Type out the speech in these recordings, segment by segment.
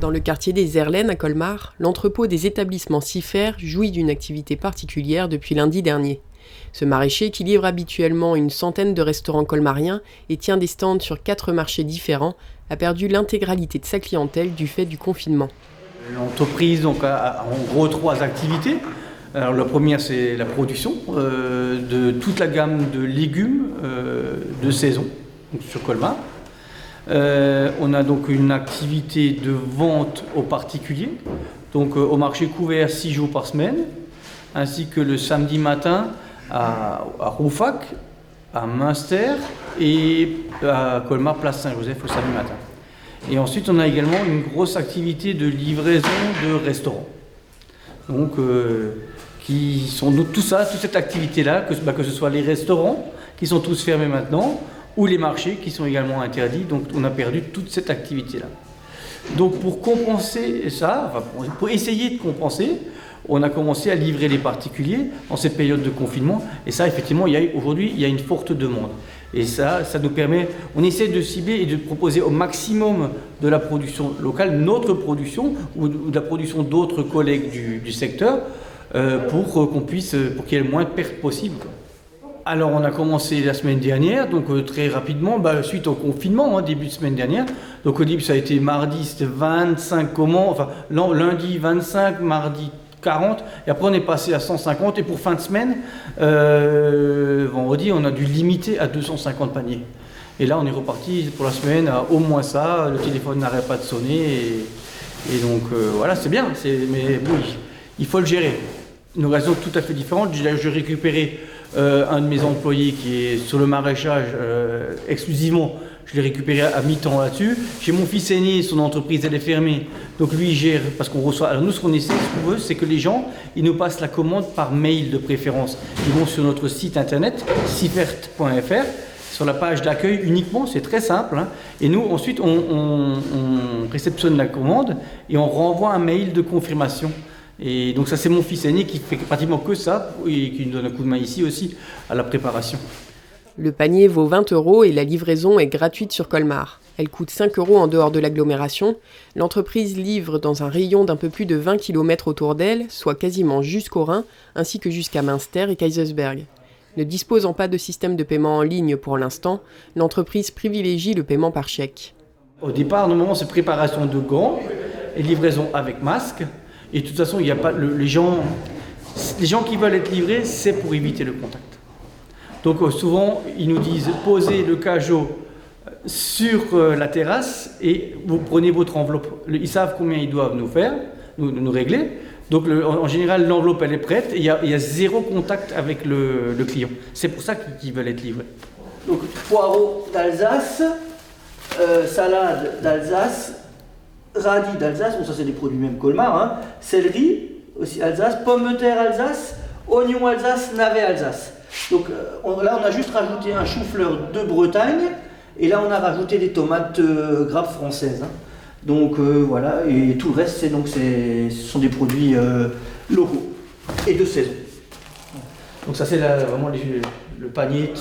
Dans le quartier des Erlennes à Colmar, l'entrepôt des établissements Sifer jouit d'une activité particulière depuis lundi dernier. Ce maraîcher, qui livre habituellement une centaine de restaurants colmariens et tient des stands sur 4 marchés différents, a perdu l'intégralité de sa clientèle du fait du confinement. L'entreprise a en gros 3 activités. Alors, la première, c'est la production de toute la gamme de légumes de saison sur Colmar. On a donc une activité de vente aux particuliers, donc au marché couvert 6 jours par semaine, ainsi que le samedi matin à Roufac, à Münster et à Colmar, place Saint-Joseph le samedi matin. Et ensuite, on a également une grosse activité de livraison de restaurants. Donc, qui sont tout ça, toute cette activité-là, que ce soit les restaurants qui sont tous fermés maintenant, ou les marchés qui sont également interdits. Donc, on a perdu toute cette activité-là. Donc, pour compenser ça, pour essayer de compenser, on a commencé à livrer les particuliers en cette période de confinement. Et ça, effectivement, aujourd'hui, il y a une forte demande. Et ça nous permet, on essaie de cibler et de proposer au maximum de la production locale, notre production ou de la production d'autres collègues du secteur, pour qu'il y ait le moins de pertes possible. Alors, on a commencé la semaine dernière, donc très rapidement, suite au confinement, début de semaine dernière. Donc, au début, ça a été mardi, c'était 25 commandes, enfin, lundi 25, mardi 40, et après on est passé à 150, et pour fin de semaine, vendredi, on a dû limiter à 250 paniers. Et là, on est reparti pour la semaine à au moins ça, le téléphone n'arrête pas de sonner, et donc voilà, c'est bien, mais oui, il faut le gérer. Une raison tout à fait différente, j'ai récupéré un de mes employés qui est sur le maraîchage exclusivement. Je l'ai récupéré à mi-temps là-dessus. J'ai mon fils aîné, son entreprise, elle est fermée. Donc lui, il gère, parce qu'on reçoit... Alors nous, ce qu'on essaie, ce qu'on veut, c'est que les gens, ils nous passent la commande par mail de préférence. Ils vont sur notre site internet, sifert.fr, sur la page d'accueil uniquement, c'est très simple. Et nous, ensuite, on réceptionne la commande et on renvoie un mail de confirmation. Et donc ça, c'est mon fils aîné qui fait pratiquement que ça et qui nous donne un coup de main ici aussi à la préparation. Le panier vaut 20 € et la livraison est gratuite sur Colmar. Elle coûte 5 € en dehors de l'agglomération. L'entreprise livre dans un rayon d'un peu plus de 20 km autour d'elle, soit quasiment jusqu'au Rhin, ainsi que jusqu'à Münster et Kaysersberg. Ne disposant pas de système de paiement en ligne pour l'instant, l'entreprise privilégie le paiement par chèque. Au départ, normalement, c'est préparation de gants et livraison avec masque. Et de toute façon, il n'y a pas les gens qui veulent être livrés, c'est pour éviter le contact. Donc souvent, ils nous disent posez le cajot sur la terrasse et vous prenez votre enveloppe. Ils savent combien ils doivent nous régler. Donc en général, l'enveloppe elle est prête et il y a 0 contact avec le client. C'est pour ça qu'ils veulent être livrés. Donc poireaux d'Alsace, salade d'Alsace, radis d'Alsace, bon ça c'est des produits même Colmar, céleri aussi Alsace, pommes de terre Alsace, oignons Alsace, navets Alsace. Donc là on a juste rajouté un chou-fleur de Bretagne et là on a rajouté des tomates grappes françaises. Donc voilà, et tout le reste ce sont des produits locaux et de saison. Donc ça c'est vraiment le panier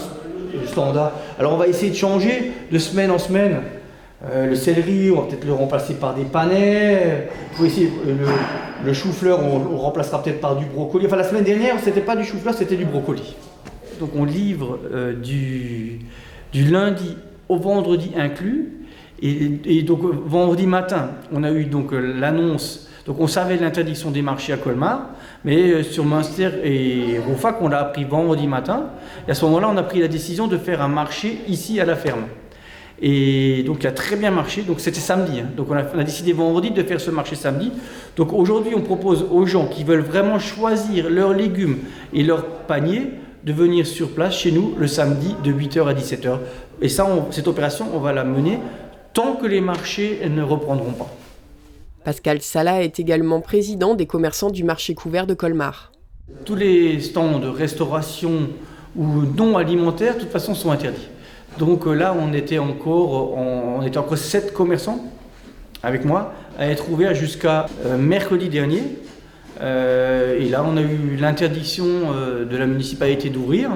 standard. Alors on va essayer de changer de semaine en semaine. Le céleri, on va peut-être le remplacer par des panais. Faut essayer le chou-fleur, on remplacera peut-être par du brocoli. Enfin, la semaine dernière, c'était pas du chou-fleur, c'était du brocoli. Donc, on livre du lundi au vendredi inclus. Et donc, vendredi matin, on a eu donc l'annonce. Donc, on savait l'interdiction des marchés à Colmar, mais sur Münster et Roufac, on l'a appris vendredi matin. Et à ce moment-là, on a pris la décision de faire un marché ici à la ferme. Et donc, il a très bien marché. Donc, c'était samedi. Donc, on a décidé vendredi de faire ce marché samedi. Donc, aujourd'hui, on propose aux gens qui veulent vraiment choisir leurs légumes et leurs paniers de venir sur place chez nous le samedi de 8h à 17h. Et ça, cette opération, on va la mener tant que les marchés ne reprendront pas. Pascal Sala est également président des commerçants du marché couvert de Colmar. Tous les stands de restauration ou non alimentaires, de toute façon, sont interdits. Donc là, on était encore 7 commerçants avec moi à être ouverts jusqu'à mercredi dernier. Et là, on a eu l'interdiction de la municipalité d'ouvrir,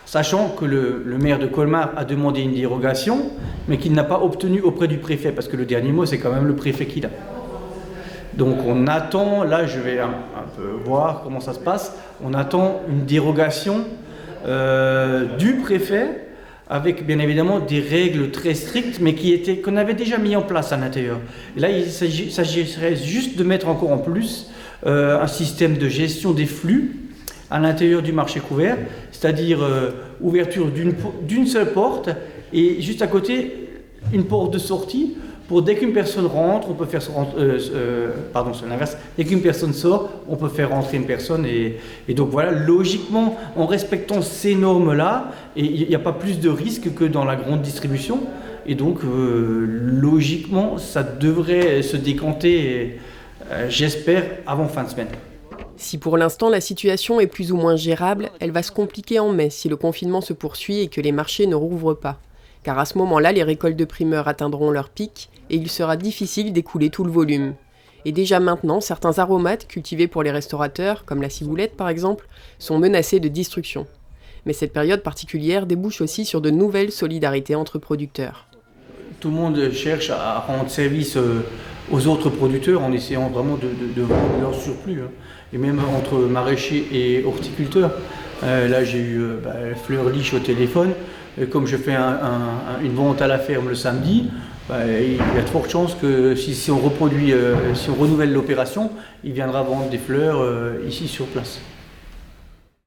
sachant que le maire de Colmar a demandé une dérogation, mais qu'il n'a pas obtenu auprès du préfet, parce que le dernier mot, c'est quand même le préfet qui l'a. Donc on attend, là je vais un peu voir comment ça se passe, on attend une dérogation du préfet avec bien évidemment des règles très strictes mais qu'on avait déjà mis en place à l'intérieur. Et là il s'agirait juste de mettre encore en plus un système de gestion des flux à l'intérieur du marché couvert, c'est-à-dire ouverture d'une seule porte et juste à côté une porte de sortie pour dès qu'une personne rentre, on peut faire pardon, c'est l'inverse, dès qu'une personne sort, on peut faire rentrer une personne et donc voilà, logiquement, en respectant ces normes-là, il n'y a pas plus de risques que dans la grande distribution et donc logiquement, ça devrait se décanter, j'espère, avant fin de semaine. Si pour l'instant la situation est plus ou moins gérable, elle va se compliquer en mai si le confinement se poursuit et que les marchés ne rouvrent pas. Car à ce moment-là, les récoltes de primeurs atteindront leur pic et il sera difficile d'écouler tout le volume. Et déjà maintenant, certains aromates cultivés pour les restaurateurs, comme la ciboulette par exemple, sont menacés de destruction. Mais cette période particulière débouche aussi sur de nouvelles solidarités entre producteurs. Tout le monde cherche à rendre service aux autres producteurs en essayant vraiment de vendre leur surplus. Et même entre maraîchers et horticulteurs. Là, j'ai eu Fleur Liche au téléphone. Et comme je fais une vente à la ferme le samedi, il y a de fortes chances que si on renouvelle l'opération, il viendra vendre des fleurs ici sur place.